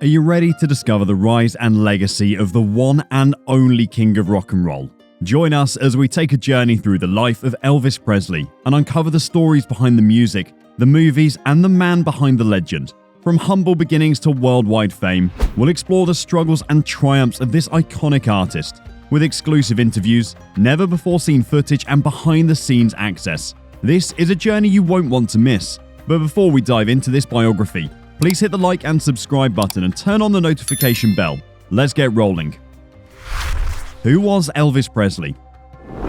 Are you ready to discover the rise and legacy of the one and only king of rock and roll? Join us as we take a journey through the life of Elvis Presley and uncover the stories behind the music, the movies, and the man behind the legend. From humble beginnings to worldwide fame, we'll explore the struggles and triumphs of this iconic artist, with exclusive interviews, never-before-seen footage, and behind-the-scenes access. This is a journey you won't want to miss. But before we dive into this biography, please hit the like and subscribe button and turn on the notification bell. Let's get rolling. Who was Elvis Presley?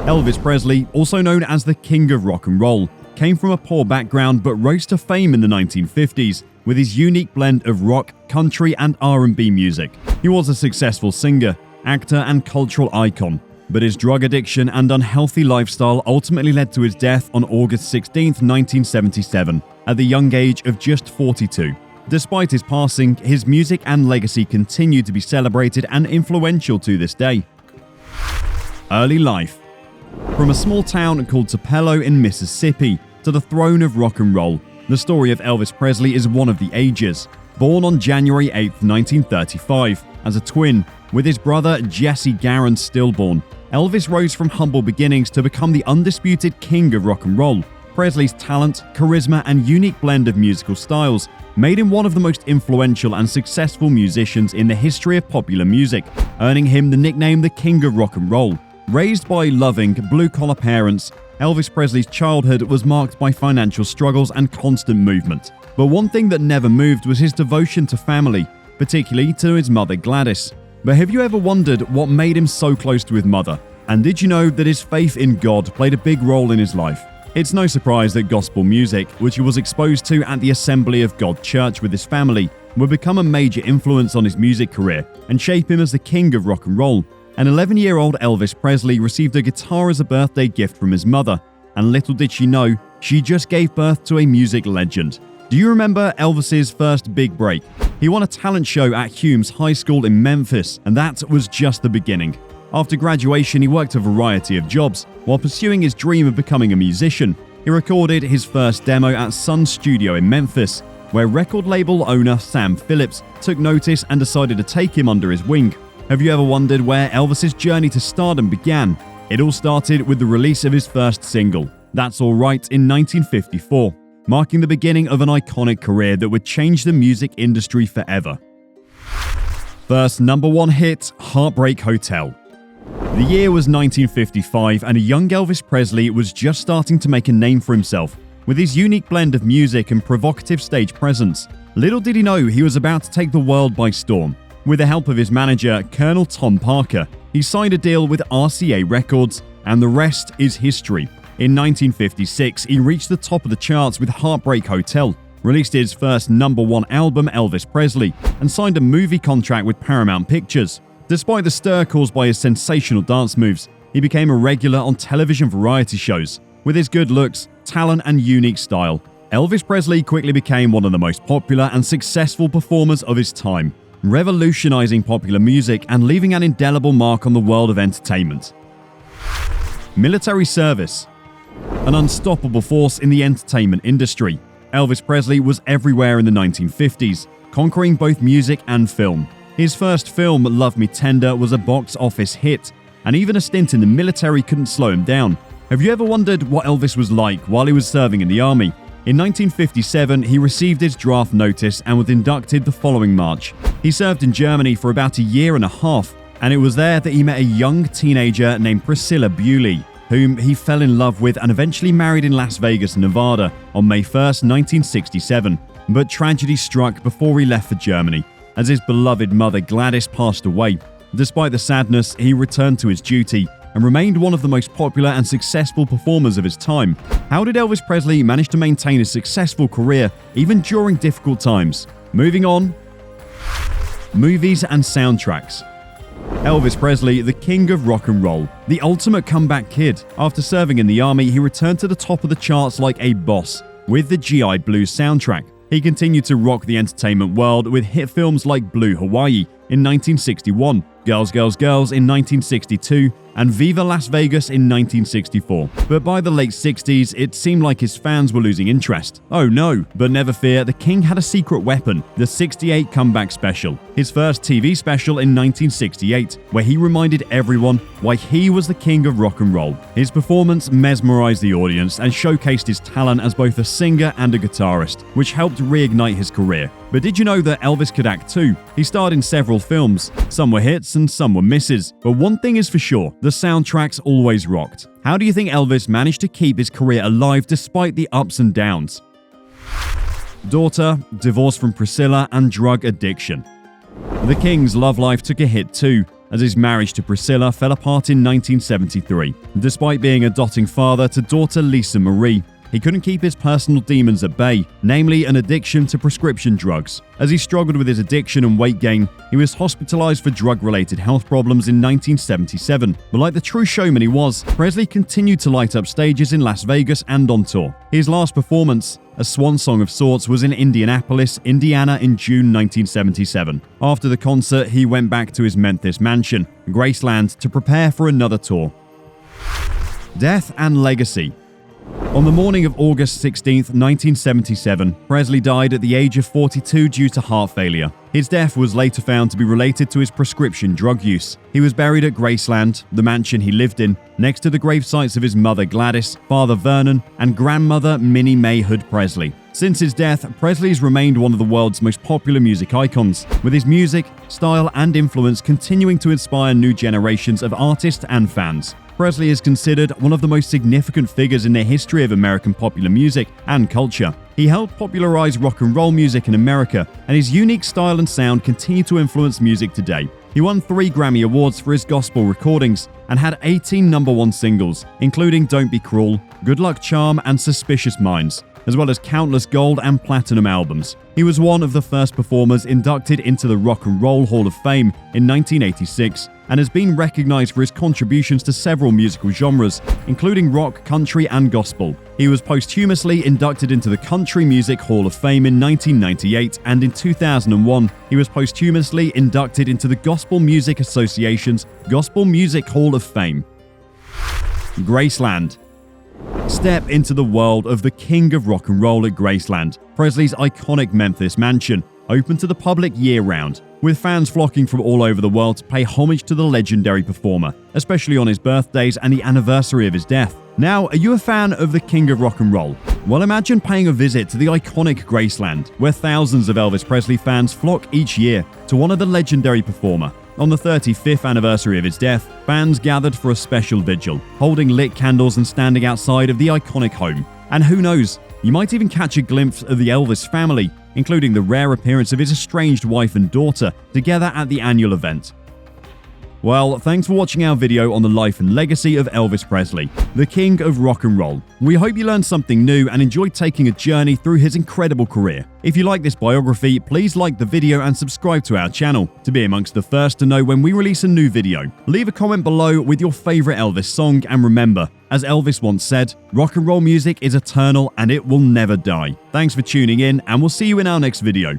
Elvis Presley, also known as the King of Rock and Roll, came from a poor background but rose to fame in the 1950s with his unique blend of rock, country, and R&B music. He was a successful singer, actor, and cultural icon, but his drug addiction and unhealthy lifestyle ultimately led to his death on August 16, 1977, at the young age of just 42. Despite his passing, his music and legacy continue to be celebrated and influential to this day. Early life. From a small town called Tupelo in Mississippi to the throne of rock and roll, the story of Elvis Presley is one of the ages. Born on January 8, 1935, as a twin, with his brother Jesse Garon stillborn, Elvis rose from humble beginnings to become the undisputed king of rock and roll. Presley's talent, charisma, and unique blend of musical styles made him one of the most influential and successful musicians in the history of popular music, earning him the nickname the King of Rock and Roll. Raised by loving, blue-collar parents, Elvis Presley's childhood was marked by financial struggles and constant movement. But one thing that never moved was his devotion to family, particularly to his mother Gladys. But have you ever wondered what made him so close to his mother? And did you know that his faith in God played a big role in his life? It's no surprise that gospel music, which he was exposed to at the Assembly of God Church with his family, would become a major influence on his music career and shape him as the king of rock and roll. An 11-year-old Elvis Presley received a guitar as a birthday gift from his mother, and little did she know, she just gave birth to a music legend. Do you remember Elvis's first big break? He won a talent show at Humes High School in Memphis, and that was just the beginning. After graduation, he worked a variety of jobs while pursuing his dream of becoming a musician. He recorded his first demo at Sun Studio in Memphis, where record label owner Sam Phillips took notice and decided to take him under his wing. Have you ever wondered where Elvis's journey to stardom began? It all started with the release of his first single, That's All Right, in 1954, marking the beginning of an iconic career that would change the music industry forever. First #1 hit, Heartbreak Hotel. The year was 1955, and a young Elvis Presley was just starting to make a name for himself with his unique blend of music and provocative stage presence. Little did he know he was about to take the world by storm. With the help of his manager, Colonel Tom Parker, he signed a deal with RCA Records, and the rest is history. In 1956, he reached the top of the charts with Heartbreak Hotel, released his first #1 album, Elvis Presley, and signed a movie contract with Paramount Pictures. Despite the stir caused by his sensational dance moves, he became a regular on television variety shows. With his good looks, talent, and unique style, Elvis Presley quickly became one of the most popular and successful performers of his time, revolutionizing popular music and leaving an indelible mark on the world of entertainment. Military service. An unstoppable force in the entertainment industry, Elvis Presley was everywhere in the 1950s, conquering both music and film. His first film, Love Me Tender, was a box office hit, and even a stint in the military couldn't slow him down. Have you ever wondered what Elvis was like while he was serving in the army? In 1957, he received his draft notice and was inducted the following March. He served in Germany for about a year and a half, and it was there that he met a young teenager named Priscilla, whom he fell in love with and eventually married in Las Vegas, Nevada on May 1st, 1967. But tragedy struck before he left for Germany, as his beloved mother Gladys passed away. Despite the sadness, he returned to his duty and remained one of the most popular and successful performers of his time. How did Elvis Presley manage to maintain a successful career even during difficult times? Moving on. Movies and soundtracks. Elvis Presley, the king of rock and roll, the ultimate comeback kid. After serving in the army, he returned to the top of the charts like a boss with the GI Blues soundtrack. He continued to rock the entertainment world with hit films like Blue Hawaii in 1961, Girls, Girls, Girls in 1962, and Viva Las Vegas in 1964. But by the late 60s, it seemed like his fans were losing interest. Oh no, but never fear, the King had a secret weapon, the 68 Comeback Special, his first TV special in 1968, where he reminded everyone why he was the king of rock and roll. His performance mesmerized the audience and showcased his talent as both a singer and a guitarist, which helped reignite his career. But did you know that Elvis could act too? He starred in several films. Some were hits and some were misses. But one thing is for sure, the soundtracks always rocked. How do you think Elvis managed to keep his career alive despite the ups and downs? Daughter, divorce from Priscilla, and drug addiction. The King's love life took a hit too, as his marriage to Priscilla fell apart in 1973. Despite being a doting father to daughter Lisa Marie, he couldn't keep his personal demons at bay, namely an addiction to prescription drugs. As he struggled with his addiction and weight gain, he was hospitalized for drug-related health problems in 1977. But like the true showman he was, Presley continued to light up stages in Las Vegas and on tour. His last performance, a swan song of sorts, was in Indianapolis, Indiana in June 1977. After the concert, he went back to his Memphis mansion, Graceland, to prepare for another tour. Death and legacy. On the morning of August 16, 1977, Presley died at the age of 42 due to heart failure. His death was later found to be related to his prescription drug use. He was buried at Graceland, the mansion he lived in, next to the gravesites of his mother Gladys, father Vernon, and grandmother Minnie May Hood Presley. Since his death, Presley has remained one of the world's most popular music icons, with his music, style, and influence continuing to inspire new generations of artists and fans. Presley is considered one of the most significant figures in the history of American popular music and culture. He helped popularize rock and roll music in America, and his unique style and sound continue to influence music today. He won 3 Grammy Awards for his gospel recordings and had 18 #1 singles, including Don't Be Cruel, Good Luck Charm, and Suspicious Minds, as well as countless gold and platinum albums. He was one of the first performers inducted into the Rock and Roll Hall of Fame in 1986 and has been recognized for his contributions to several musical genres, including rock, country, and gospel. He was posthumously inducted into the Country Music Hall of Fame in 1998, and in 2001, he was posthumously inducted into the Gospel Music Association's Gospel Music Hall of Fame. Graceland. Step into the world of the king of rock and roll at Graceland, Presley's iconic Memphis mansion, open to the public year-round, with fans flocking from all over the world to pay homage to the legendary performer, especially on his birthdays and the anniversary of his death. Now, are you a fan of the king of rock and roll? Well, imagine paying a visit to the iconic Graceland, where thousands of Elvis Presley fans flock each year to honor the legendary performer. On the 35th anniversary of his death, fans gathered for a special vigil, holding lit candles and standing outside of the iconic home. And who knows, you might even catch a glimpse of the Elvis family, including the rare appearance of his estranged wife and daughter, together at the annual event. Well, thanks for watching our video on the life and legacy of Elvis Presley, the king of rock and roll. We hope you learned something new and enjoyed taking a journey through his incredible career. If you like this biography, please like the video and subscribe to our channel to be amongst the first to know when we release a new video. Leave a comment below with your favorite Elvis song, and remember, as Elvis once said, rock and roll music is eternal and it will never die. Thanks for tuning in, and we'll see you in our next video.